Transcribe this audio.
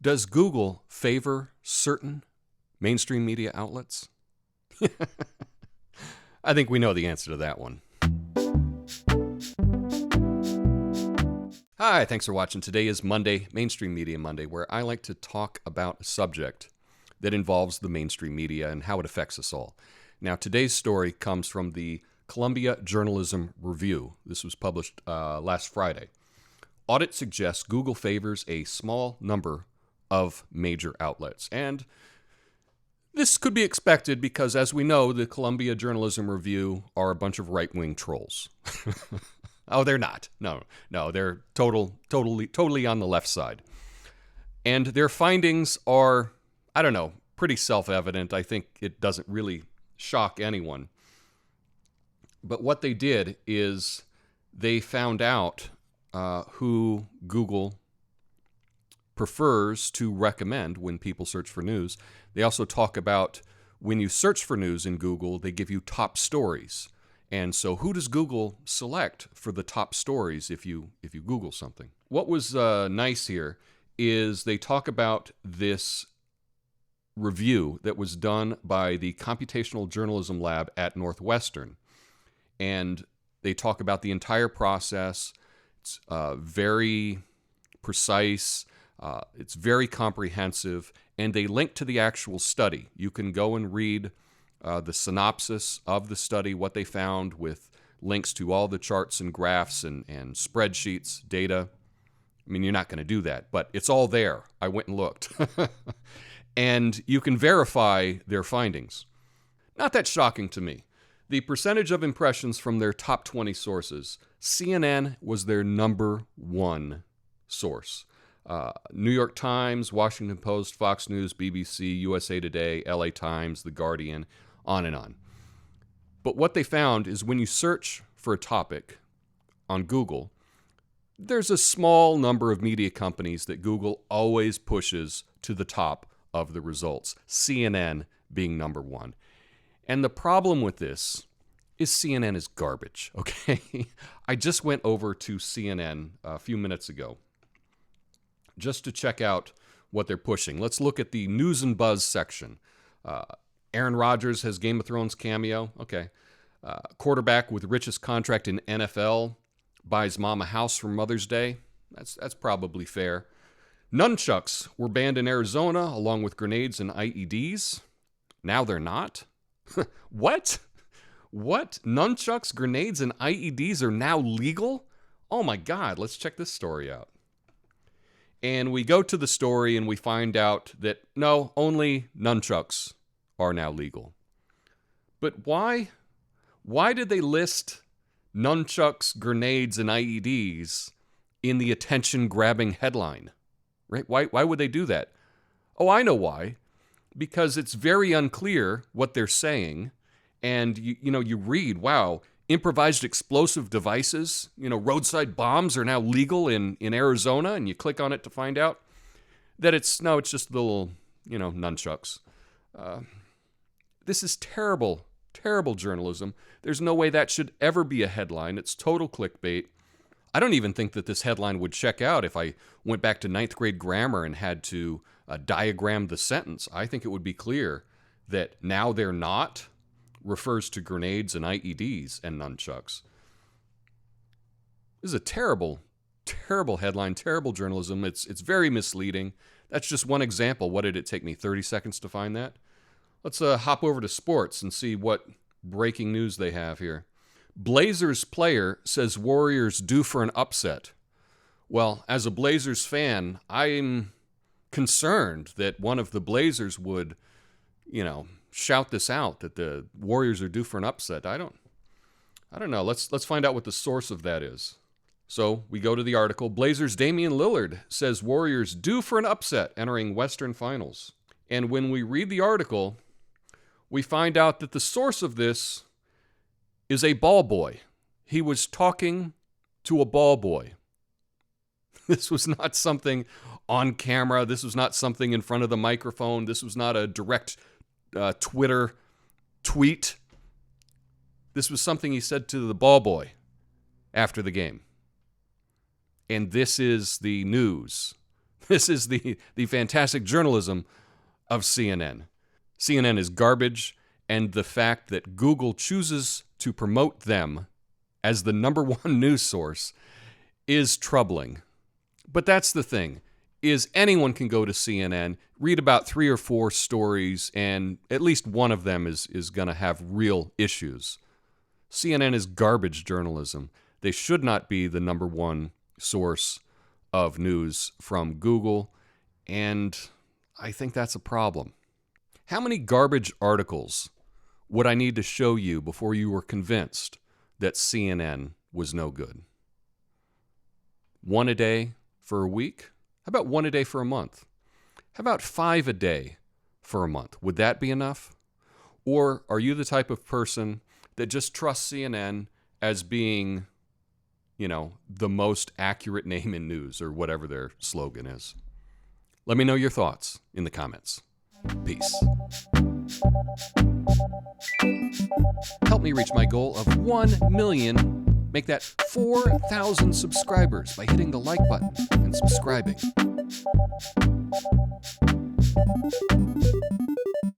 Does Google favor certain mainstream media outlets? I think we know the answer to that one. Hi, thanks for watching. Today is Monday, Mainstream Media Monday, where I like to talk about a subject that involves the mainstream media and how it affects us all. Now, today's story comes from the Columbia Journalism Review. This was published last Friday. Audit suggests Google favors a small number of major outlets. And this could be expected because, as we know, the Columbia Journalism Review are a bunch of right-wing trolls. Oh, they're not. No, they're totally on the left side. And their findings are, pretty self-evident. I think it doesn't really shock anyone. But what they did is they found out who Google prefers to recommend when people search for news. They also talk about when you search for news in Google, they give you top stories. And so who does Google select for the top stories if you Google something? What was nice here is they talk about this review that was done by the Computational Journalism Lab at Northwestern. And they talk about the entire process. It's very precise. It's very comprehensive. And they link to the actual study. You can go and read the synopsis of the study, what they found, with links to all the charts and graphs and spreadsheets, data. I mean, you're not going to do that, but it's all there. I went and looked. And you can verify their findings. Not that shocking to me. The percentage of impressions from their top 20 sources, CNN was their number one source. New York Times, Washington Post, Fox News, BBC, USA Today, LA Times, The Guardian, on and on. But what they found is when you search for a topic on Google, there's a small number of media companies that Google always pushes to the top of the results, CNN being number one. And the problem with this is CNN is garbage, okay? I just went over to CNN a few minutes ago just to check out what they're pushing. Let's look at the news and buzz section. Aaron Rodgers has Game of Thrones cameo. Okay. Quarterback with richest contract in NFL buys mom a house for Mother's Day. That's probably fair. Nunchucks were banned in Arizona along with grenades and IEDs. Now they're not? What? What? Nunchucks, grenades, and IEDs are now legal? Oh my God, let's check this story out. And we go to the story and we find out that no, only nunchucks are now legal. But why? Why did they list nunchucks, grenades, and IEDs in the attention-grabbing headline? Right? Why would they do that? Oh, I know why. Because it's very unclear what they're saying. And you read, wow, improvised explosive devices, roadside bombs are now legal in Arizona, and you click on it to find out that it's just little, nunchucks. This is terrible, terrible journalism. There's no way that should ever be a headline. It's total clickbait. I don't even think that this headline would check out if I went back to 9th grade grammar and had to diagram the sentence. I think it would be clear that now they're not refers to grenades and IEDs and nunchucks. This is a terrible, terrible headline, terrible journalism. It's very misleading. That's just one example. What did it take me, 30 seconds to find that? Let's hop over to sports and see what breaking news they have here. Blazers player says Warriors due for an upset. Well, as a Blazers fan, I'm concerned that one of the Blazers would, shout this out, that the Warriors are due for an upset. I don't know. Let's find out what the source of that is. So we go to the article. Blazers' Damian Lillard says Warriors due for an upset entering Western Finals. And when we read the article, we find out that the source of this is a ball boy. He was talking to a ball boy. This was not something on camera. This was not something in front of the microphone. This was not a direct Twitter tweet. This was something he said to the ball boy after the game. And this is the news This is the fantastic journalism of CNN. CNN is garbage, and the fact that Google chooses to promote them as the number one news source is troubling. But that's the thing, is anyone can go to CNN, read about 3 or 4 stories, and at least one of them is going to have real issues. CNN is garbage journalism. They should not be the number one source of news from Google, and I think that's a problem. How many garbage articles would I need to show you before you were convinced that CNN was no good? 1 a day for a week? How about 1 a day for a month? How about 5 a day for a month? Would that be enough? Or are you the type of person that just trusts CNN as being, the most accurate name in news, or whatever their slogan is? Let me know your thoughts in the comments. Peace. Help me reach my goal of 1 million. Make that 4,000 subscribers by hitting the like button and subscribing.